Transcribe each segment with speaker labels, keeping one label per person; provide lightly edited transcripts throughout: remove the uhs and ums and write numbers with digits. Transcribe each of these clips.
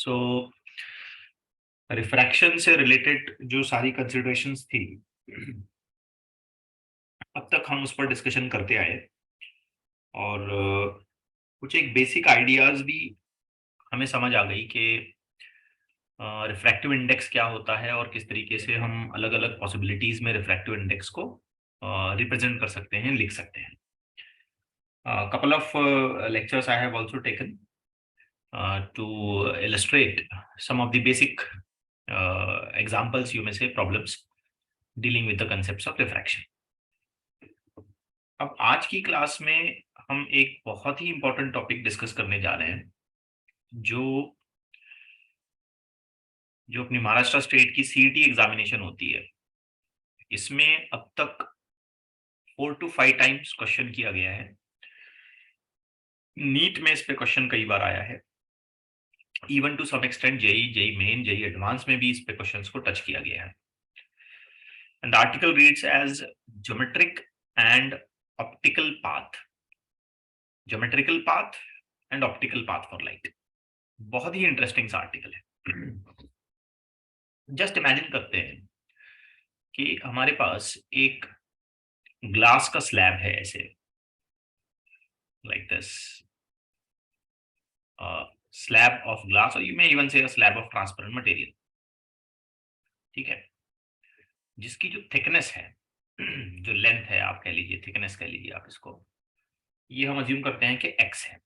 Speaker 1: सो refraction से related जो सारी कंसिडरेशंस थी अब तक हम उस पर डिस्कशन करते आए और कुछ एक बेसिक आइडियाज भी हमें समझ आ गई कि रिफ्रैक्टिव इंडेक्स क्या होता है और किस तरीके से हम अलग अलग पॉसिबिलिटीज में रिफ्रैक्टिव इंडेक्स को रिप्रेजेंट कर सकते हैं, लिख सकते हैं. Couple of lectures I have also taken to illustrate some of the basic examples, you may say, problems dealing with the concepts of diffraction. अब आज की क्लास में हम एक बहुत ही इंपॉर्टेंट टॉपिक डिस्कस करने जा रहे हैं जो अपनी महाराष्ट्र स्टेट की सीईटी एग्जामिनेशन होती है. इसमें अब तक 4 to 5 टाइम्स क्वेश्चन किया गया है. नीट में इस पे क्वेश्चन कई बार आया है. Even to some extent JEE Main, JEE Advanced में भी इस पे क्वेश्चंस को टच किया गया है. And the article reads as geometric and optical path. Geometrical path and optical path for light. बहुत ही इंटरेस्टिंग सा आर्टिकल है. जस्ट इमेजिन करते हैं कि हमारे पास एक ग्लास का स्लैब है, ऐसे like this slab of glass, और यू मे इवन से अ स्लैब ऑफ ट्रांसपेरेंट मटेरियल. ठीक है, जिसकी जो थिकनेस है, जो लेंथ है, आप कह लीजिए थिकनेस कह लीजिए आप इसको, ये हम अज्यूम करते हैं कि x है.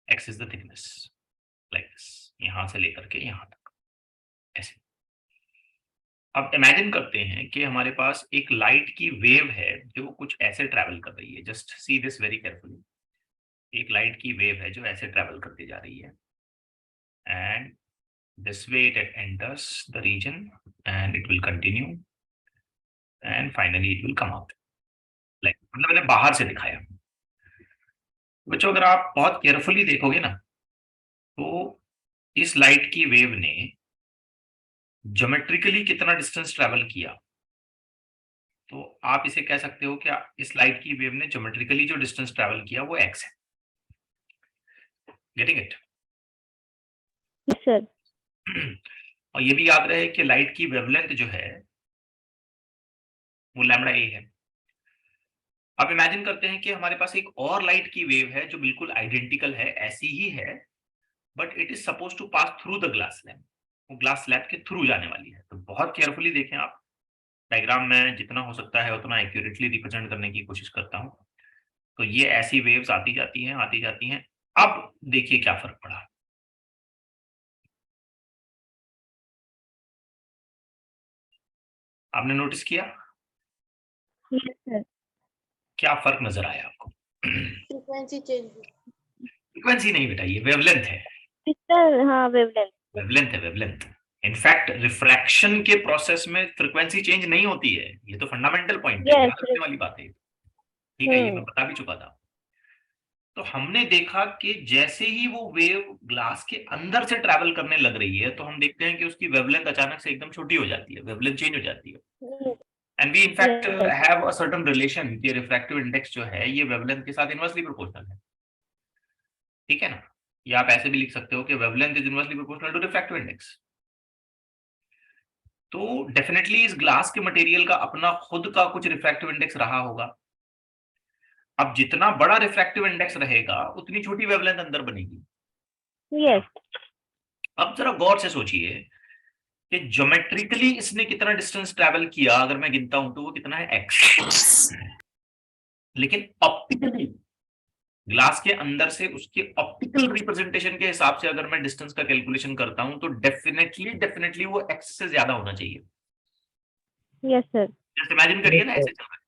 Speaker 1: x is the thickness, like this, यहां से लेकर के यहां तक ऐसे. अब इमेजिन करते हैं कि हमारे पास एक लाइट की वेव है जो कुछ ऐसे ट्रैवल कर रही है. Just see this very carefully. एक लाइट की वेव है जो ऐसे ट्रैवल करती जा रही है and this way it enters the region and it will continue and finally it will come out. Like, मतलब मैंने बाहर से दिखाया. बच्चों, अगर आप बहुत केयरफुली देखोगे ना, तो इस लाइट की वेव ने ज्योमेट्रिकली कितना डिस्टेंस ट्रैवल किया, तो आप इसे कह सकते हो कि इस लाइट की वेव ने ज्योमेट्रिकली जो डिस्टेंस ट्रैवल किया वो x है. Getting it?
Speaker 2: सर.
Speaker 1: और ये भी याद रहे कि लाइट की वेवलेंथ जो है वो लैम्बडा a है. अब इमेजिन करते हैं कि हमारे पास एक और लाइट की वेव है जो बिल्कुल आइडेंटिकल है, ऐसी ही है, but it is suppose to pass through the glass slab. वो ग्लास स्लैब के थ्रू जाने वाली है. तो बहुत केयरफुली देखें आप. डायग्राम में जितना हो सकता है उतना एक्यूरेटली रिप्रेजेंट करने की कोशिश करता हूं. तो ये ऐसी वेव्स आती जाती हैं, आती जाती हैं. अब देखिए क्या फर्क पड़ा. आपने नोटिस किया
Speaker 2: यस सर.
Speaker 1: क्या फर्क नजर आया आपको?
Speaker 3: Frequency change.
Speaker 1: फ्रीक्वेंसी नहीं बेटा, ये वेवलेंथ है.
Speaker 2: सर हाँ, वेवलेंथ.
Speaker 1: वेवलेंथ है, वेवलेंथ. इनफैक्ट रिफ्रैक्शन के प्रोसेस में फ्रीक्वेंसी चेंज नहीं होती है. ये तो फंडामेंटल पॉइंट है, ध्यान रखने वाली बात है. ठीक है, ये मैं बता भी चुका था. तो हमने देखा कि जैसे ही वो वेव ग्लास के अंदर से ट्रैवल करने लग रही है, तो हम देखते हैं कि उसकी वेवलेंथ अचानक से एकदम छोटी हो जाती है, वेवलेंथ चेंज हो जाती है. And we in fact have a certain relation कि रिफ्रैक्टिव इंडेक्स जो है ये वेवलेंथ के साथ इनवर्सली प्रोपोर्शनल है. ठीक है ना? या आप ऐसे भी लिख सकते हो कि wavelength is inversely proportional to refractive index. तो डेफिनेटली इस ग्लास के मटेरियल का अपना खुद का कुछ रिफ्रैक्टिव इंडेक्स रहा होगा. अब जितना बड़ा रिफ्रैक्टिव इंडेक्स रहेगा उतनी छोटी वेवलेंथ अंदर बनेगी.
Speaker 2: यस.
Speaker 1: अब जरा गौर से सोचिए कि ज्योमेट्रिकली इसने कितना डिस्टेंस ट्रैवल किया. अगर मैं गिनता हूं तो वो कितना है, x. लेकिन ऑप्टिकली ग्लास के अंदर से उसके ऑप्टिकल रिप्रेजेंटेशन के हिसाब से अगर मैं डिस्टेंस का कैलकुलेशन करता हूं तो डेफिनेटली वो x से ज्यादा होना चाहिए.
Speaker 2: Yes sir.
Speaker 1: जस्ट इमेजिन करिए ना, ऐसे चल रहा है.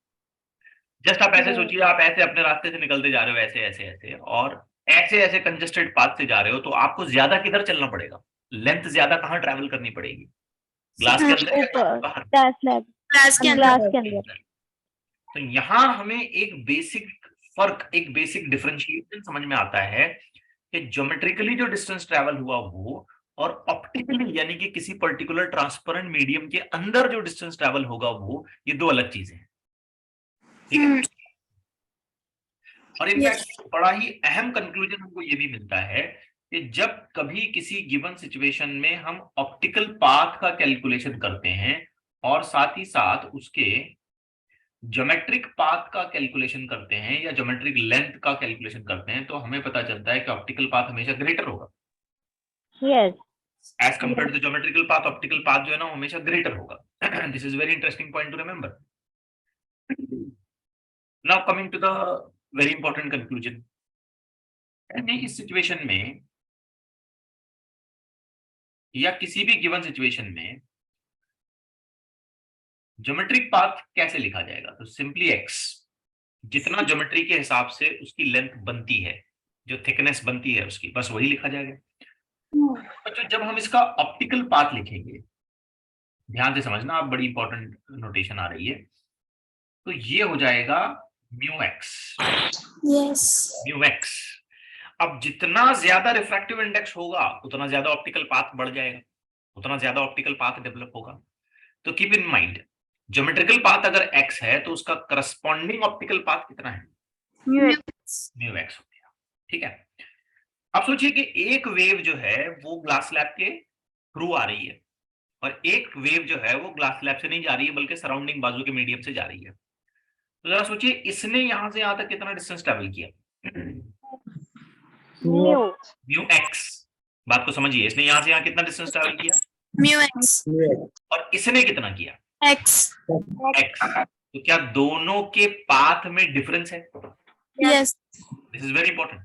Speaker 1: जस्ट आप ऐसे सोचिए, आप ऐसे अपने रास्ते से निकलते जा रहे हो, ऐसे ऐसे ऐसे, और ऐसे ऐसे कंजेस्टेड पाथ से जा रहे हो, तो आपको ज्यादा किधर चलना पड़ेगा? लेंथ ज्यादा कहाँ ट्रैवल करनी पड़ेगी? ग्लास के अंदर या बाहर?
Speaker 2: Glass slab.
Speaker 3: ग्लास के
Speaker 2: ग्लास
Speaker 3: अंदर.
Speaker 2: के अंदर.
Speaker 1: तो यहाँ हमें एक बेसिक फर्क, एक बेसिक डिफरेंशिएशन समझ में आता है कि ज्योमेट्रिकली जो डिस्टेंस ट्रैवल हुआ वो, और ऑप्टिकली यानी कि किसी पर्टिकुलर ट्रांसपेरेंट मीडियम के अंदर जो डिस्टेंस ट्रैवल होगा वो, ये दो अलग चीजें हैं. ठीक है? और इनफैक्ट बड़ा ही अहम कंक्लूजन हमको ये भी मिलता है कि जब कभी किसी गिवन सिचुएशन में हम ऑप्टिकल पाथ का कैलकुलेशन करते हैं और साथ ही साथ उसके ज्योमेट्रिक पाथ का कैलकुलेशन करते हैं या ज्योमेट्रिक लेंथ का कैलकुलेशन करते हैं, तो हमें पता चलता है कि ऑप्टिकल पाथ हमेशा ग्रेटर होगा
Speaker 2: Yes.
Speaker 1: As compare to geometrical path. Optical path जो है ना हमेशा ग्रेटर होगा। This is very interesting point to remember. Now coming to the very important conclusion. इस सिचुएशन में या किसी भी गिवन सिचुएशन में ज्योमेट्रिक पाथ कैसे लिखा जाएगा? तो सिंपली एक्स, जितना ज्योमेट्री के हिसाब से उसकी लेंथ बनती है, जो थिकनेस बनती है उसकी, बस वही लिखा जाएगा। तो जब हम इसका ऑप्टिकल पाथ लिखेंगे, ध्यान से समझना, आप बड़ी इंपॉर्टेंट नोटेशन आ रही है, तो ये हो जाएगा म्यू एक्स। Mu x. अब जितना ज्यादा रिफ्रैक्टिव इंडेक्स होगा उतना ज्यादा ऑप्टिकल पाथ बढ़ जाएगा, उतना ज्यादा ऑप्टिकल पाथ डेवलप होगा। तो keep in mind, geometrical path अगर x है तो उसका करस्पॉन्डिंग ऑप्टिकल पाथ कितना है? म्यू एक्स हो गया। ठीक है। अब सोचिए कि एक वेव जो है वो ग्लास स्लैब के थ्रू आ रही है और एक वेव जो है वो ग्लास स्लैब से नहीं जा रही है बल्कि सराउंडिंग बाजू के मीडियम से जा रही है। तो जरा सोचिए इसने यहां से यहां तक कितना डिस्टेंस ट्रेवल किया?
Speaker 2: Mu.
Speaker 1: Mu x. बात को समझिए, इसने यहां से यहां कितना डिस्टेंस ट्रेवल किया
Speaker 3: म्यू एक्स
Speaker 1: और इसने कितना किया?
Speaker 3: X
Speaker 1: x. तो क्या दोनों के पाथ में डिफरेंस है?
Speaker 3: Yes
Speaker 1: this is very important.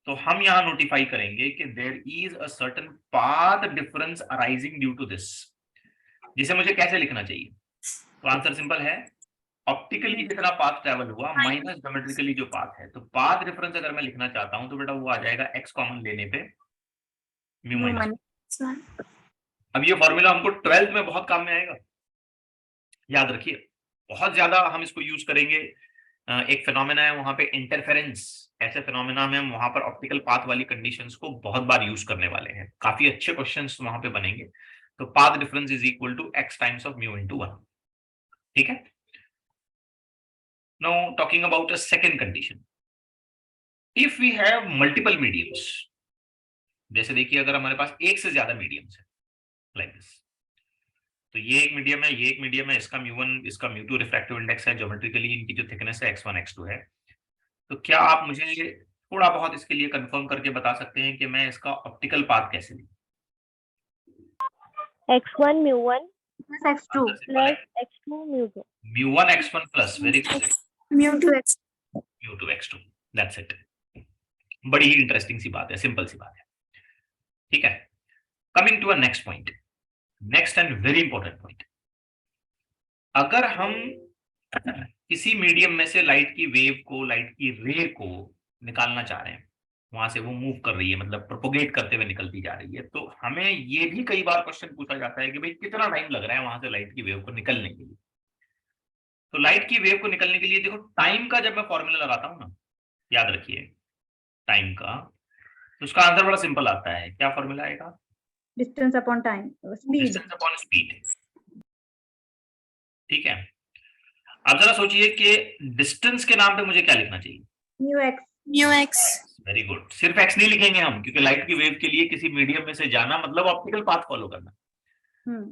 Speaker 1: तो हम यहां नोटिफाई करेंगे कि there is a certain path difference arising due to this, जिसे मुझे कैसे लिखना चाहिए? तो आंसर सिंपल है, ऑप्टिकली जितना पाथ ट्रेवल हुआ माइनस ज्योमेट्रिकली जो पाथ है। तो पाथ डिफरेंस अगर मैं लिखना चाहता हूं तो बेटा वो आ जाएगा एक्स कॉमन लेने पे म्यू माइनस। अब ये फॉर्मूला हमको 12th में बहुत काम में आएगा, याद रखिए। बहुत ज्यादा हम इसको यूज करेंगे। एक फिनोमेना है वहां पे इंटरफेरेंस, ऐसे फिनोमेना में हम वहां पर ऑप्टिकल पाथ वाली कंडीशंस को बहुत बार यूज करने वाले हैं। काफी अच्छे क्वेश्चंस वहां पे बनेंगे। तो path difference is equal to x times of mu into 1। ठीक है। Now talking about a second condition, if we have multiple mediums, जैसे देखिए अगर हमारे पास एक से ज्यादा मीडियम्स है लाइक दिस, तो ये एक मीडियम है, ये एक मीडियम है, इसका म्यू1 इसका म्यू2 रिफ्रैक्टिव इंडेक्स है, ज्योमेट्रिकली इनकी जो थिकनेस है x1 x2 है। तो क्या आप मुझे थोड़ा बहुत इसके लिए कंफर्म करके बता सकते हैं कि मैं इसका ऑप्टिकल पाथ कैसे लिखूं?
Speaker 2: X1 mu1
Speaker 3: x2
Speaker 2: plus X2 mu2.
Speaker 1: म्यू1 x1 plus very good
Speaker 3: mu two x
Speaker 1: म्यू2 x2, दैट्स इट। बड़ी ही इंटरेस्टिंग सी बात है, सिंपल सी बात है। ठीक है। Coming to a next point, next and very important point. अगर हम किसी मीडियम में से लाइट की वेव को, लाइट की रे को निकालना चाह रहे हैं, वहां से वो मूव कर रही है, मतलब प्रोपोगेट करते हुए निकलती जा रही है, तो हमें ये भी कई बार क्वेश्चन पूछा जाता है कि भाई कितना टाइम लग रहा है वहां से लाइट की वेव को निकलने के लिए। तो लाइट की वेव को निकलने के लिए देखो, टाइम का जब मैं फॉर्मूला लगाता हूं ना, याद रखिए टाइम का, तो उसका आंसर बड़ा सिंपल आता है। क्या फॉर्मूला आएगा?
Speaker 3: Distance upon time speed
Speaker 1: distance upon speed. ठीक है। अब जरा सोचिए कि डिस्टेंस के नाम पे मुझे क्या लिखना चाहिए?
Speaker 3: Mu x
Speaker 1: very good. सिर्फ एक्स नहीं लिखेंगे हम, क्योंकि लाइट की वेव के लिए किसी मीडियम में से जाना मतलब ऑप्टिकल पाथ फॉलो करना।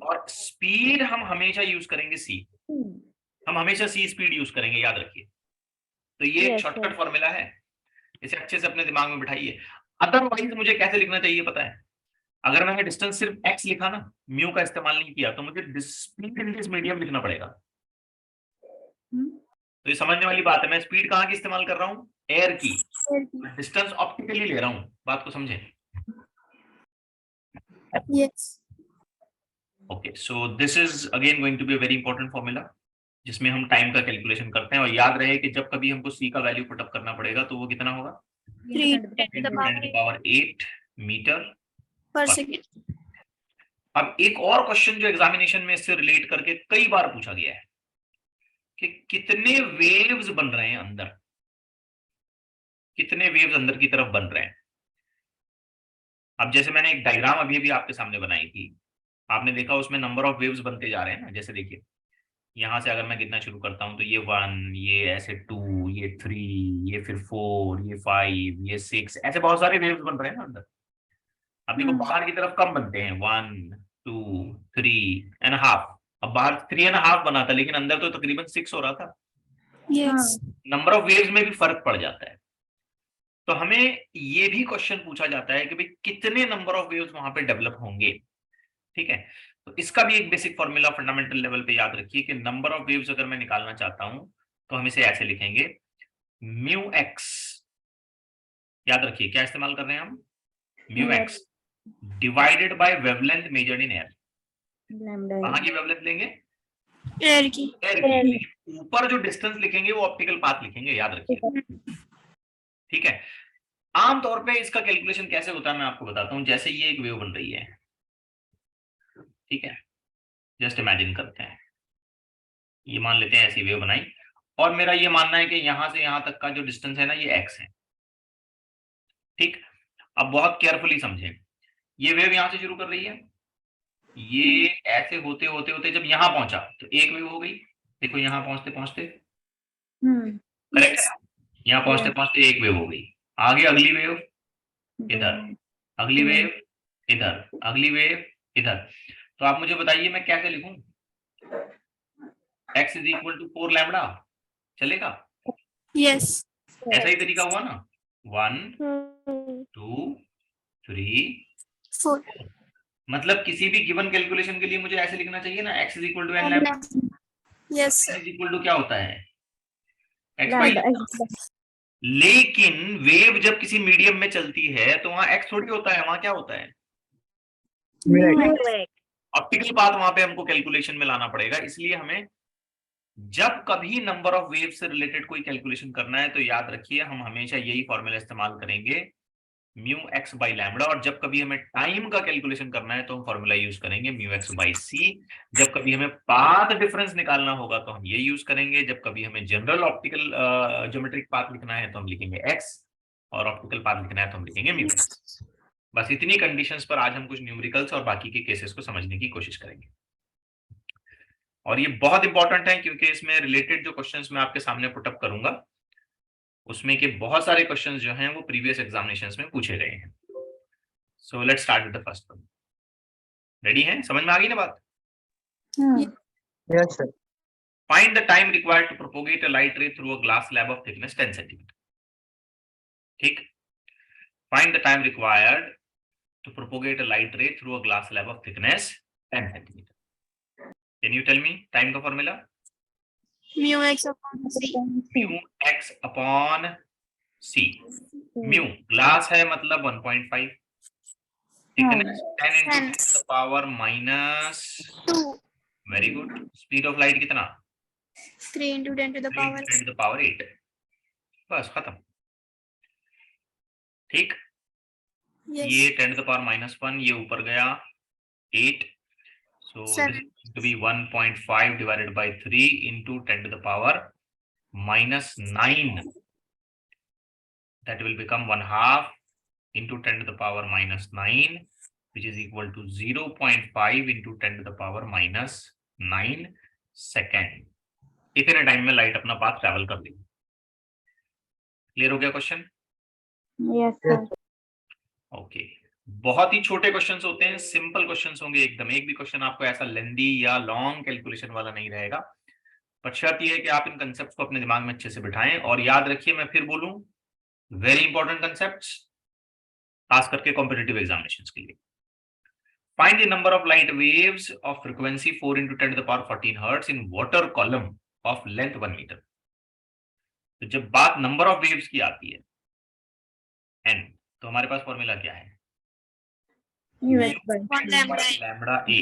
Speaker 1: और स्पीड हम हमेशा यूज करेंगे सी, हम हमेशा सी स्पीड यूज करेंगे, याद रखिए। तो ये एक
Speaker 2: Yes,
Speaker 1: शॉर्टकट
Speaker 2: sir.
Speaker 1: फॉर्मूला है, इसे अच्छे से अपने दिमाग में बिठाइए। अदरवाइज मुझे कैसे लिखना चाहिए पता है? अगर मैंने डिस्टेंस सिर्फ एक्स लिखा ना, म्यू का इस्तेमाल नहीं किया, तो मुझे स्पीड इन दिस मीडियम लिखना पड़ेगा। तो ये समझने वाली बात है, मैं स्पीड कहाँ की इस्तेमाल कर रहा हूँ? एयर की। डिस्टेंस ऑप्टिकली ले रहा हूँ, बात को समझे?
Speaker 3: Yes
Speaker 1: okay, so this is again going to be a very important formula, जिसमें हम टाइम का कैलकुलेशन करते हैं। और याद रहे कि जब कभी हमको सी का वैल्यू पुटअप करना पड़ेगा तो वो कितना होगा?
Speaker 3: 3
Speaker 1: 10 to the power 8 मीटर
Speaker 3: पर सेकंड।
Speaker 1: अब एक और क्वेश्चन जो एग्जामिनेशन में इससे रिलेट करके कई बार पूछा गया है कि कितने वेव्स बन रहे हैं अंदर, कितने वेव्स अंदर की तरफ बन रहे हैं। अब जैसे मैंने एक डायग्राम अभी अभी आपके सामने बनाई थी, आपने देखा उसमें नंबर ऑफ वेव्स बनते जा रहे हैं ना। जैसे देखिए यहाँ से अगर मैं गिनना शुरू करता हूँ तो ये 1, ये ऐसे 2, ये 3, ये फिर 4, ये 5, ये 6, ऐसे बहुत सारे वेव्स बन रहे हैं ना अंदर। अब देखो बाहर की तरफ कम बनते हैं, 1, 2, 3.5। अब बाहर 3.5 बना था, लेकिन अंदर तो तकरीबन 6 हो रहा था।
Speaker 3: Yes.
Speaker 1: नंबर ऑफ वेव्स में भी फर्क पड़ जाता है। तो हमें ये भी क्वेश्चन पूछा जाता है कि भाई कितने नंबर ऑफ वेव्स वहां पे डेवलप होंगे। ठीक है, तो इसका भी एक बेसिक फॉर्मूला फंडामेंटल लेवल पे याद रखिए कि नंबर ऑफ वेव्स अगर मैं निकालना चाहता हूं तो हम इसे ऐसे लिखेंगे, म्यू एक्स। याद रखिए क्या इस्तेमाल कर रहे हैं हम, mu x divided by wavelength measured in air. कहाँ की वेवलेंथ लेंगे,
Speaker 3: Air की.
Speaker 1: एयर की। ऊपर जो डिस्टेंस लिखेंगे वो ऑप्टिकल पाथ लिखेंगे, याद रखिए। ठीक है, आमतौर पे इसका कैलकुलेशन कैसे होता है मैं आपको बताता हूं। जैसे ये एक वेव बन रही है, ठीक है, जस्ट इमेजिन करते हैं, ये मान लेते हैं ऐसी वेव बनाई, और मेरा ये मानना है कि यहां से यहां तक का जो डिस्टेंस है ना ये एक्स है। ठीक, अब बहुत केयरफुली समझें, ये वेव यहां से शुरू कर रही है, ये ऐसे होते होते होते जब यहां पहुंचा तो एक वेव हो गई। देखो यहां पहुंचते पहुंचते, करेक्ट है, यहां पहुंचते पहुंचते एक वेव हो गई। आगे अगली वेव इधर, अगली वेव इधर, अगली वेव इधर। तो आप मुझे बताइए मैं कैसे लिखूं, x is equal to 4 lambda, चलेगा?
Speaker 3: Yes.
Speaker 1: ऐसा ही तरीका हुआ ना, 1, 2, 3,
Speaker 3: 4.
Speaker 1: मतलब किसी भी गिवन कैलकुलेशन के लिए मुझे ऐसे लिखना चाहिए ना, x is equal to n lambda.
Speaker 3: Yes.
Speaker 1: Is equal to क्या होता है, x बाई। लेकिन वेव जब किसी मीडियम में चलती है तो वहां x थोड़ी होता है, वहां क्या होता है, ऑप्टिकल पाथ। वहां पे हमको कैलकुलेशन में लाना पड़ेगा। इसलिए हमें जब कभी नंबर ऑफ वेव से रिलेटेड कोई कैलकुलेशन करना है तो याद रखिए हम हमेशा यही फॉर्मूला इस्तेमाल करेंगे, म्यू एक्स बाई लैम्बडा। और जब कभी हमें टाइम का कैलकुलेशन करना है तो हम फॉर्मूला यूज करेंगे म्यू एक्स बाई सी। जब कभी हमें पाथ डिफरेंस निकालना होगा तो हम ये यूज करेंगे। जब कभी हमें जनरल ऑप्टिकल ज्योमेट्रिक पाथ लिखना है तो हम लिखेंगे एक्स, और ऑप्टिकल पाथ लिखना है तो हम लिखेंगे म्यू एक्स। बस इतनी कंडीशंस पर आज हम कुछ न्यूमेरिकल्स और बाकी के केसेस को समझने की कोशिश करेंगे। और ये बहुत इंपॉर्टेंट है क्योंकि इसमें रिलेटेड जो क्वेश्चंस मैं आपके सामने पुटअप करूंगा उसमें के बहुत सारे क्वेश्चंस जो हैं वो प्रीवियस एग्जामिनेशंस में पूछे गए हैं। So let's start with the first one. Ready हैं, समझ में आ गई ना बात?
Speaker 4: Yes, sir.
Speaker 1: Find the time required to propagate a light ray through a glass slab of thickness 10 centimetre. ठीक, find the time required to propagate a light ray through a glass slab of thickness 10 centimetre. Can you tell me time का formula?
Speaker 3: Mu x upon c.
Speaker 1: Mu x upon सी। Mu glass है मतलब 1.5, thickness 10 into 10 to the power minus
Speaker 3: 2.
Speaker 1: Very good. Speed of light कितना?
Speaker 3: 3 into 10 to the
Speaker 1: 3
Speaker 3: power.
Speaker 1: into 10 to the power 8। बस खत्म। ठीक,
Speaker 3: Yes.
Speaker 1: ये 10 to the power minus 1, ये ऊपर गया 8, so this
Speaker 3: 7.
Speaker 1: is going to be 1.5 divided by 3 into 10 to the power minus 9, that will become 1/2 into 10 to the power minus 9, which is equal to 0.5 into 10 to the power minus 9 second. इतने time में light अपना path travel कर देगी। Clear हो गया question?
Speaker 2: Yes, sir.
Speaker 1: Okay, बहुत ही छोटे questions होते हैं, सिंपल क्वेश्चंस होंगे एकदम। एक भी क्वेश्चन आपको ऐसा लेंदी या लॉन्ग कैलकुलेशन वाला नहीं रहेगा, पर शर्त यह है कि आप इन कंसेप्ट को अपने दिमाग में अच्छे से बिठाएं। और याद रखिए, मैं फिर बोलूं, वेरी इंपॉर्टेंट कंसेप्ट्स, खास करके कॉम्पिटिटिव एग्जामिनेशंस के लिए। Find the number of light waves of frequency 4 into 10 to the power 14 hertz in water column of length 1 metre. तो जब बात नंबर ऑफ वेव्स की आती है एन, तो हमारे पास फॉर्मूला क्या है? लैम्बडा ए।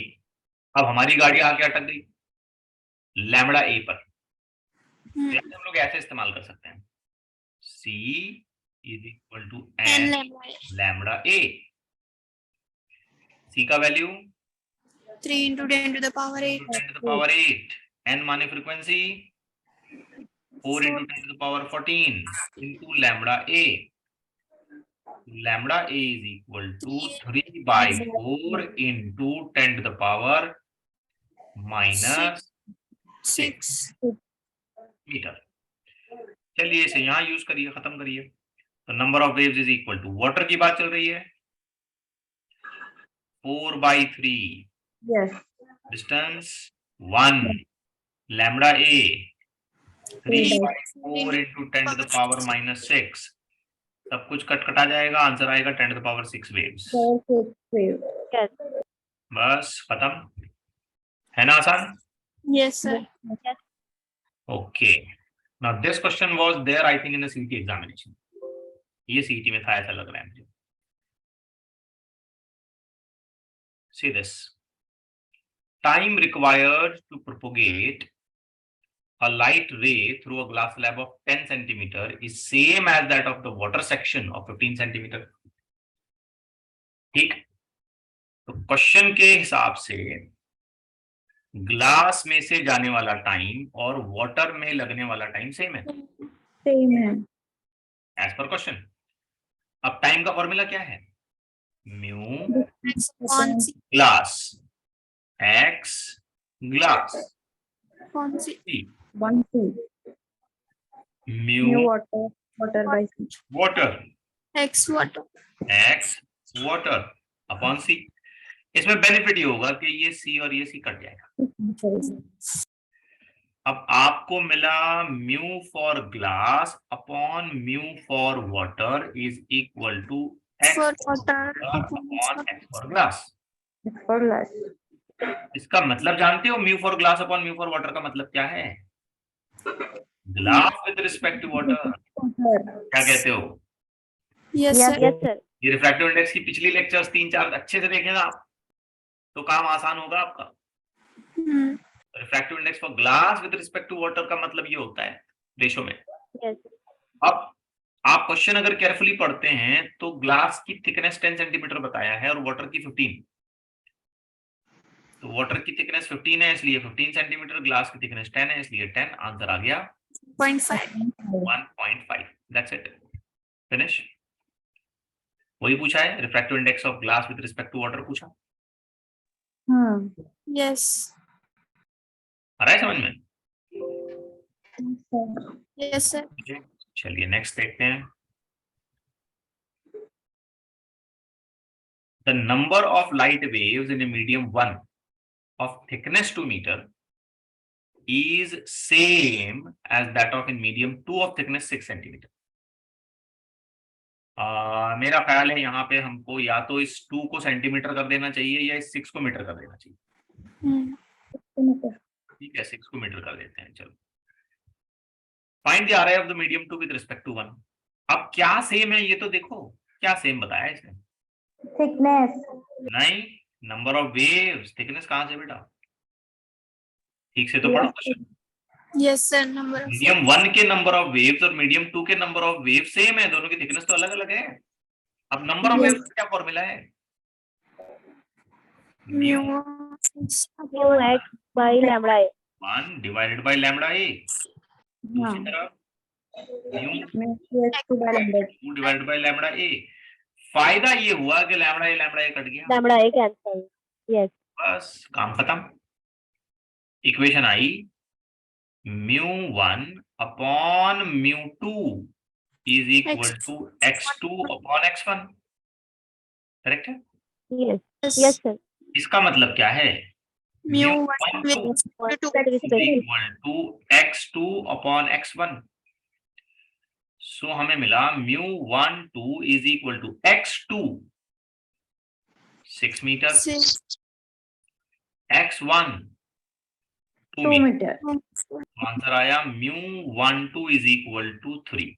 Speaker 1: अब हमारी गाड़ी आके अटक गई लैम्बडा ए पर, तो हम लोग ऐसे इस्तेमाल कर सकते हैं, C is equal to n lambda a. C का value
Speaker 3: 3 into 10 to the power 8.
Speaker 1: 10 to the power 8, n माने frequency 4 into 10 to the power 14 into lambda a. Lambda a is equal to 3 by 4 into 10 to the power minus
Speaker 3: 6
Speaker 1: metre. चलिए इसे यहाँ use करिए, खत्म करिए। तो number of waves is equal to, water की बात चल रही है, 4/3,
Speaker 2: Yes.
Speaker 1: Distance 1, lambda a 3/4
Speaker 3: into
Speaker 1: into 10 to the power -6। सब कुछ कट-कटा जाएगा, आंसर आएगा 10 to the power 6 waves.
Speaker 2: 4 6 wave. Yes.
Speaker 1: बस खत्म, है ना आसान?
Speaker 3: yes sir
Speaker 1: okay, now this question was there I think in the CT examination. ये सीटी में था ऐसा लग रहा है मुझे। See this. Time required to propagate a light ray through a glass slab of 10 centimeter is same as that of the water section of 15 centimeter. ठीक, तो क्वेश्चन के हिसाब से ग्लास में से जाने वाला टाइम और वाटर में लगने वाला टाइम सेम है,
Speaker 2: Same है.
Speaker 1: As per question. अब टाइम का फॉर्मूला क्या है? Mu
Speaker 3: x upon c
Speaker 1: glass x glass
Speaker 3: upon c
Speaker 1: c
Speaker 2: 1 2.
Speaker 1: Mu
Speaker 2: New water by C.
Speaker 1: Water
Speaker 3: x water
Speaker 1: x water upon c. इसमें बेनिफिट ये होगा कि ये सी और ये सी कट जाएगा। अब आपको मिला mu for glass upon mu for water is equal to x
Speaker 3: for water
Speaker 1: upon x for glass.
Speaker 2: It's for less.
Speaker 1: इसका मतलब जानते हो mu for glass upon mu for water का मतलब क्या है? Glass with respect to water, क्या कहते हो?
Speaker 3: yes
Speaker 2: Yes,
Speaker 3: sir
Speaker 2: yes, sir.
Speaker 1: ये रिफ्रैक्टिव इंडेक्स की पिछली लेक्चर्स 3-4 अच्छे से देखेगा आप, तो काम आसान होगा आपका।
Speaker 3: hmm.
Speaker 1: Refractive index for glass with respect to water का मतलब ये होता है रेशो में।
Speaker 2: Yes.
Speaker 1: अब आप क्वेश्चन अगर केयरफुली पढ़ते हैं तो ग्लास की थिकनेस 10 सेंटीमीटर बताया है और वाटर की 15। तो वाटर की थिकनेस 15 है इसलिए 15 सेंटीमीटर, ग्लास की थिकनेस 10 है इसलिए 10। आंसर आ गया
Speaker 3: 0.5
Speaker 1: 1.5। That's it, finish. वही पूछा है, refractive index of glass with respect to water पूछा।
Speaker 3: yes
Speaker 1: आ रहा है समझ में?
Speaker 3: yes sir
Speaker 1: ठीक है, चलिए नेक्स्ट देखते हैं। The number of light waves in a medium 1 of thickness 2 meter is same as that of in medium 2 of thickness 6 centimeter. मेरा ख्याल है यहाँ पे हमको या तो इस 2 को सेंटीमीटर कर देना चाहिए या इस 6 को मीटर कर देना चाहिए।
Speaker 3: hmm.
Speaker 1: ठीक है, 6 को मीटर कर देते हैं। चलो, find the area of the medium 2 with respect to 1। अब क्या सेम है ये तो देखो, क्या सेम बताया है इसने?
Speaker 2: Thickness.
Speaker 1: नहीं, नंबर ऑफ वेव्स। थिकनेस कहां से बेटा? ठीक से तो पढ़ो question.
Speaker 3: yes sir number of
Speaker 1: medium 1 के नंबर ऑफ वेव्स और मीडियम 2 के नंबर ऑफ वेव सेम है, दोनों की थिकनेस तो अलग अलग है। अब नंबर ऑफ
Speaker 3: Yes.
Speaker 1: वेव्स क्या फॉर्मूला है?
Speaker 3: mu
Speaker 2: Mu x by lambda a.
Speaker 1: 1 divided by lambda a. दूसरी तरफ mu
Speaker 2: x by lambda.
Speaker 1: 2 divided by lambda a. फायदा ये हुआ कि लैम्बडा ए कट गया,
Speaker 2: Lambda a cancel. Yes.
Speaker 1: बस काम खत्म। इक्वेशन आई μ1 upon μ2 is equal to x2 upon x1। Correct है?
Speaker 2: Yes. Yes, sir.
Speaker 1: इसका मतलब क्या है?
Speaker 3: mu
Speaker 1: μ1
Speaker 3: with
Speaker 1: is equal to x2 upon x1। सो हमें मिला μ12 is equal to x2 6 मीटर,
Speaker 3: 6
Speaker 1: x1 2 मीटर। आंसर आया μ12 is equal to 3।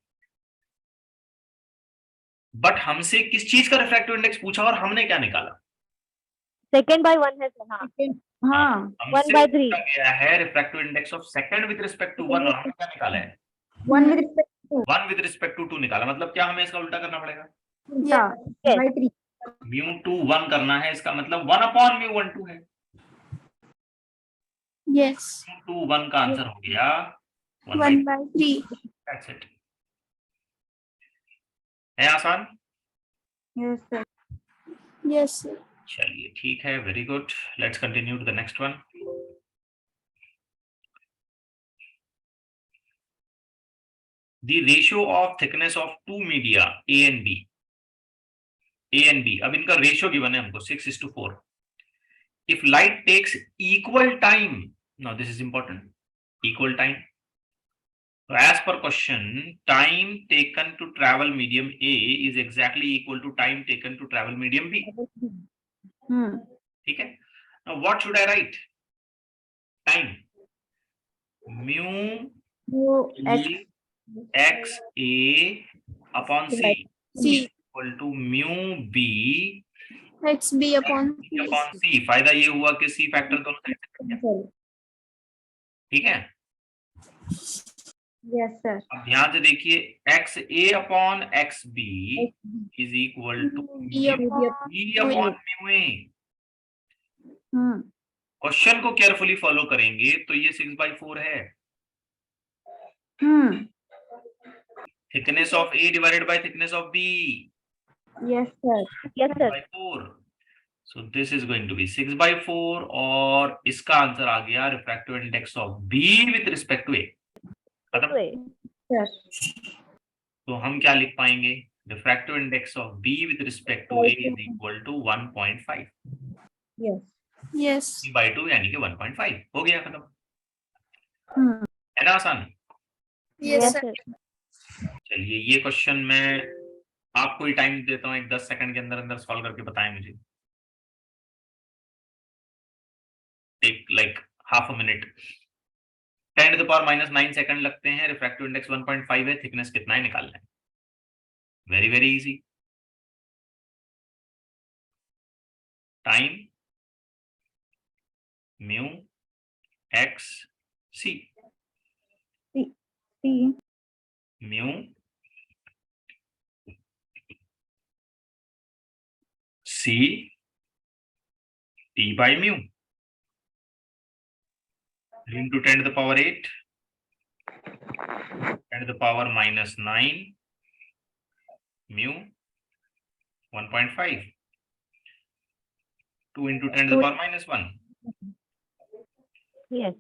Speaker 1: बट हमसे किस चीज का रिफ्रैक्टिव इंडेक्स पूछा और हमने क्या निकाला?
Speaker 2: Second by 1 है सर। हाँ। 1 by 3
Speaker 1: गया है refractive index of second with respect to 1 और हमने क्या निकाला है?
Speaker 2: 1 with respect to
Speaker 1: 1 with respect to 2 निकाला। मतलब क्या हमें इसका उल्टा करना पड़ेगा?
Speaker 2: yes. By 3.
Speaker 1: μ2 1 करना है, इसका मतलब 1 अपॉन μ12 है।
Speaker 3: yes
Speaker 1: μ2 1 का आंसर हो गया
Speaker 3: 1 by 3
Speaker 1: That's it। है आसान?
Speaker 2: Yes, sir.
Speaker 3: yes sir
Speaker 1: चलिए ठीक है, very good. Let's continue to the next one. The ratio of thickness of two media a and b, अब इनका रेशियो गिवन है हमको 6:4. If light takes equal time, now this is important, equal time. So as per question, time taken to travel medium A is exactly equal to time taken to travel medium B. ठीक है. Now what should I write? Time. Mu x A upon C
Speaker 3: C
Speaker 1: equal to mu B
Speaker 3: X B upon
Speaker 1: C. फायदा ये हुआ कि C factor दोनों side से cut गया. ठीक है.
Speaker 2: Yes sir.
Speaker 1: अब ध्यान से देखिए, x a upon x b is equal to b upon mu a. Question को केयरफुली फॉलो करेंगे तो ये 6/4 है. Thickness of a divided by thickness of b.
Speaker 2: Yes sir. Yes sir.
Speaker 1: 4. So this is going to be 6/4 और इसका answer आ गया refractive index of b with respect to a. तो हम क्या लिख पाएंगे? Refractive index of b with respect to a is equal to 1.5.
Speaker 3: yes
Speaker 1: 3/2 यानी कि 1.5. हो गया, खत्म. है ना आसान?
Speaker 3: yes sir
Speaker 1: चलिए ये क्वेश्चन मैं आपको ही टाइम देता हूँ, एक 10 सेकंड के अंदर अंदर सॉल्व करके बताएं मुझे. एक like half a minute. 10⁻⁹ second लगते हैं. रिफ्रैक्टिव इंडेक्स 1.5 है. थिकनेस कितना है निकालना है. Very very easy. Time mu x c. Mu c t by mu into 10⁸, 10⁻⁹ mu 1.5, 2 into 10⁻⁻1,
Speaker 2: Yes.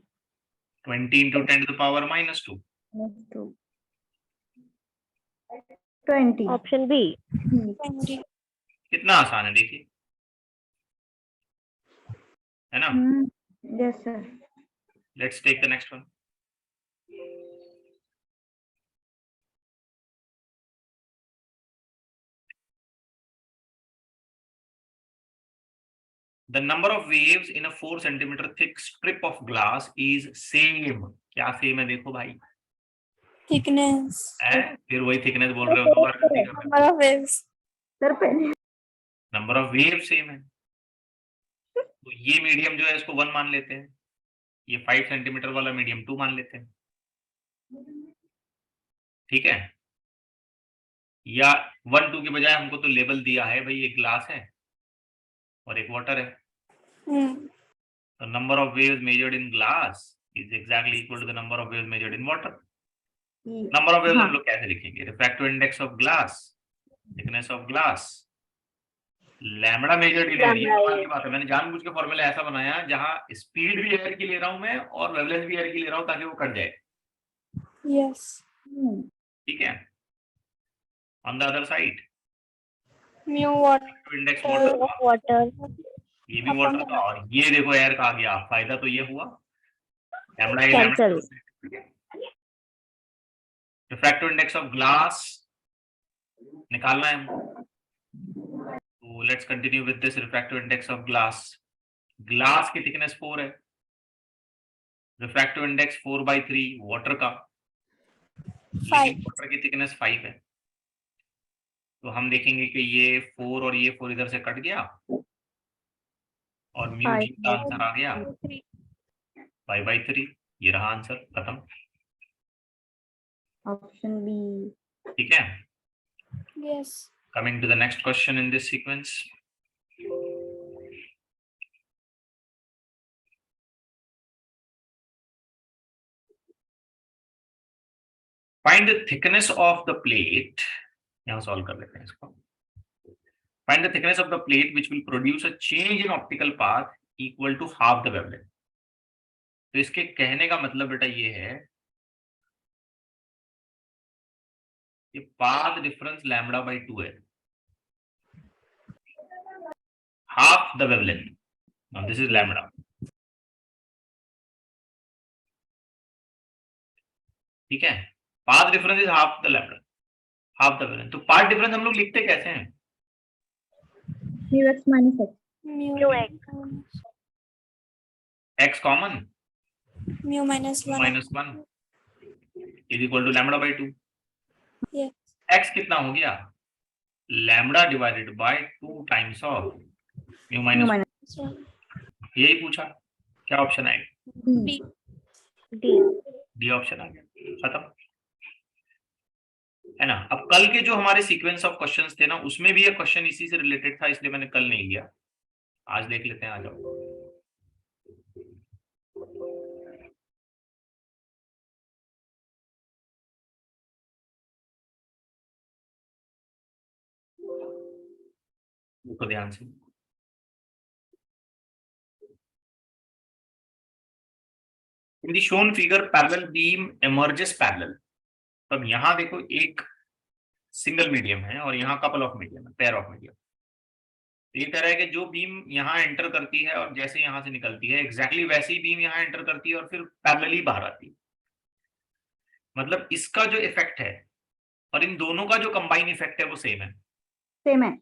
Speaker 1: 20 into 10⁻⁻2.
Speaker 2: 20. Option B.
Speaker 3: 20
Speaker 1: कितना आसान है देखिए, है ना?
Speaker 2: Yes, sir.
Speaker 1: Let's take the next one. The number of waves in a 4 centimeter thick strip of glass is same. क्या same है देखो भाई,
Speaker 3: thickness
Speaker 1: है? फिर वही थिकनेस बोल रहे हो, दो बार गलती कर रहे
Speaker 3: number of waves
Speaker 2: Sir, pen.
Speaker 1: हो. नंबर ऑफ वेव सेम है, तो ये मीडियम जो है इसको 1 मान लेते हैं, ये 5 सेंटीमीटर वाला मीडियम 2 मान लेते हैं. ठीक है, या 1 2 के बजाय हमको तो लेबल दिया है भाई, एक ग्लास है और एक वाटर है. तो number of waves measured in glass is exactly equal to the number of waves measured in water. Number of waves हम लोग कैसे लिखेंगे? Refractive index of glass, thickness of glass, lambda measured in air. ये कमाल की बात है, मैंने जानबूझ के फॉर्मूला ऐसा बनाया जहां स्पीड भी एयर की ले रहा हूं मैं और वेवलेंथ भी एयर की ले रहा हूं ताकि वो कट जाए.
Speaker 3: yes
Speaker 1: ठीक है. On the other side
Speaker 3: mu water
Speaker 1: index water का,
Speaker 2: Water.
Speaker 1: ये भी वाटर का, और ये देखो एयर का आ गया. फायदा तो ये हुआ, lambda A
Speaker 2: Cancel.
Speaker 1: Refractive index of glass निकालना है हमको. तो let's continue with this. Refractive index of glass, glass की थिकनेस 4 है, रिफ्रैक्टिव इंडेक्स 4/3 वाटर का,
Speaker 3: 5
Speaker 1: वाटर की थिकनेस 5 है. तो हम देखेंगे कि ये 4 और ये 4 इधर से कट गया और म्यू जी का आंसर आ गया 5/3. ये रहा आंसर, खत्म.
Speaker 2: Option B.
Speaker 1: ठीक है.
Speaker 3: yes
Speaker 1: Coming to the next question in this sequence. Find the thickness of the plate. यहाँ सॉल्व कर लेते हैं इसको. Find the thickness of the plate which will produce a change in optical path equal to half the wavelength. तो इसके कहने का मतलब बेटा ये है ये पाथ डिफरेंस लैम्बडा बाई 2 है, half the wavelength, now this is lambda, ठीक है। Path difference is half the lambda, half the wavelength. तो पाथ डिफरेंस हम लोग लिखते कैसे हैं?
Speaker 2: mu x minus x.
Speaker 3: Mu
Speaker 2: x.
Speaker 1: x common,
Speaker 3: mu minus 1.
Speaker 1: Minus 1 is equal to lambda by 2।
Speaker 3: Yes.
Speaker 1: x कितना हो गया? Lambda divided by 2 times of mu minus,
Speaker 3: So,
Speaker 1: यही पूछा। क्या ऑप्शन आएगा?
Speaker 3: D.
Speaker 2: D.
Speaker 1: डी ऑप्शन आ गया, खत्म है ना। अब कल के जो हमारे सीक्वेंस ऑफ क्वेश्चंस थे ना, उसमें भी ये क्वेश्चन इसी से रिलेटेड था, इसलिए मैंने कल नहीं लिया, आज देख लेते हैं। आ जाओ। देखो ध्यान से, in the shown figure parallel beam emerges parallel। तब यहां देखो एक सिंगल मीडियम है और यहाँ कपल ऑफ मीडियम है, पेयर ऑफ मीडियम। तो ये कह रहा है कि जो बीम यहाँ एंटर करती है और जैसे यहाँ से निकलती है, एग्जैक्टली वैसी बीम यहाँ एंटर करती है और फिर पैरेलली बाहर आती है। मतलब इसका जो इफेक्ट है और इन दोनों का जो कंबाइन इफेक्ट है वो सेम है।
Speaker 2: Same है।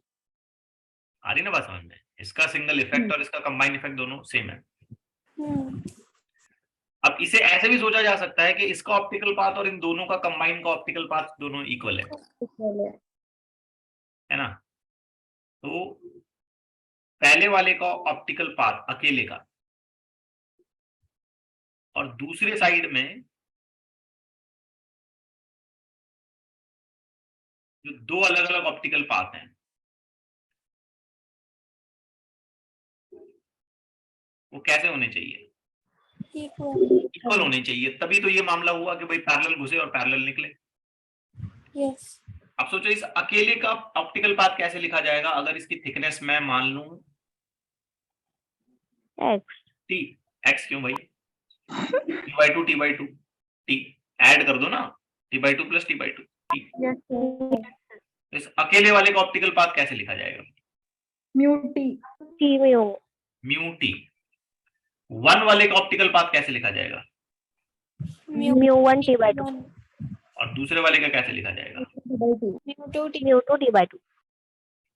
Speaker 1: आ रही ना बात समझ में? इसका सिंगल इफेक्ट और इसका कंबाइन इफेक्ट दोनों सेम है। अब इसे ऐसे भी सोचा जा सकता है कि इसका ऑप्टिकल पाथ और इन दोनों का कंबाइन का ऑप्टिकल पाथ दोनों इक्वल है ना। तो पहले वाले का ऑप्टिकल पाथ अकेले का और दूसरे साइड में जो दो अलग अलग ऑप्टिकल पाथ हैं वो कैसे होने चाहिए? इक्वल होने चाहिए। तभी तो ये मामला हुआ कि भाई पैरेलल घुसे और पैरेलल निकले।
Speaker 3: Yes.
Speaker 1: अब सोचो इस अकेले का ऑप्टिकल पाथ कैसे लिखा जाएगा अगर इसकी थिकनेस मैं मान लूं
Speaker 2: X.
Speaker 1: टी। एक्स क्यों भाई? T by two, T by two, T add कर दो ना, T by two plus T by two, T.
Speaker 2: Yes.
Speaker 1: इस अकेले वाले का ऑप्टिकल पाथ कैसे लिखा जाएगा?
Speaker 2: Mu t. T mu.
Speaker 1: Mu T. One वाले का ऑप्टिकल पाथ कैसे लिखा जाएगा?
Speaker 2: Mu 1 t by 2.
Speaker 1: और दूसरे वाले का कैसे लिखा जाएगा?
Speaker 3: Mu 2 T.
Speaker 2: Mu 2 t by 2.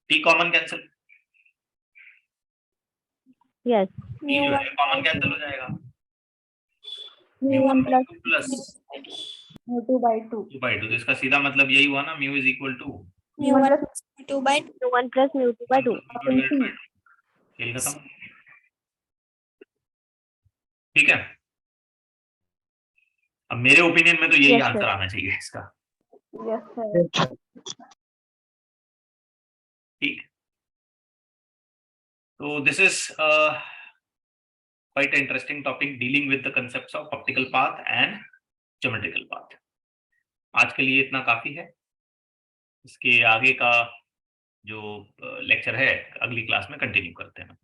Speaker 1: T common cancel,
Speaker 2: Yes.
Speaker 1: T जो है कॉमन कैंसिल हो जाएगा।
Speaker 2: Mu 1 plus
Speaker 1: plus
Speaker 2: mu 2 by 2.
Speaker 1: 2 by 2, तो इसका सीधा मतलब यही हुआ ना, mu is equal to
Speaker 3: Mu 1 plus mu 2 by 2.
Speaker 2: Mu 1 plus mu 2 by 2.
Speaker 1: खेल खत्म। ठीक है, अब मेरे ओपिनियन में तो यही
Speaker 2: Yes, sir.
Speaker 1: आंसर आना चाहिए इसका।
Speaker 2: Yes, sir.
Speaker 1: ठीक, तो this is quite an interesting topic dealing with the concepts of optical path and geometrical path। आज के लिए इतना काफी है। इसके आगे का जो लेक्चर है अगली क्लास में कंटिन्यू करते हैं।